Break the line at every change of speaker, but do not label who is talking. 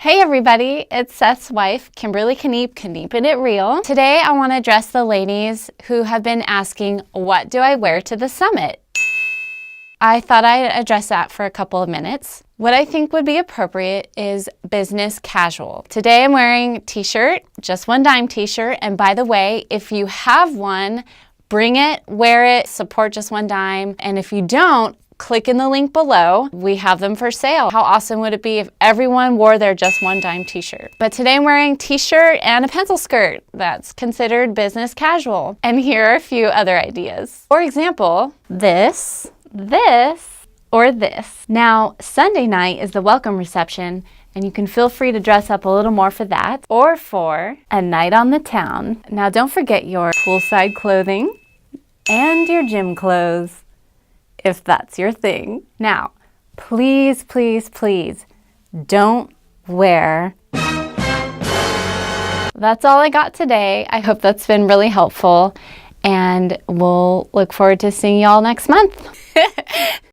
Hey everybody, it's Seth's wife, Kimberly Keeping It Real. Today I want to address the ladies who have been asking, what do I wear to the summit? I thought I'd address that for a couple of minutes. What I think would be appropriate is business casual. Today I'm wearing a t-shirt, just one dime t-shirt, and by the way, if you have one, bring it, wear it, support Just One Dime, and if you don't, click in the link below. We have them for sale. How awesome would it be if everyone wore their Just One Dime t-shirt? But today I'm wearing a t-shirt and a pencil skirt. That's considered business casual. And here are a few other ideas. For example, this, or this. Now, Sunday night is the welcome reception, and you can feel free to dress up a little more for that, or for a night on the town. Now, don't forget your poolside clothing and your gym clothes, if that's your thing. Now, please, please, please, don't wear. That's all I got today. I hope that's been really helpful, and we'll look forward to seeing y'all next month.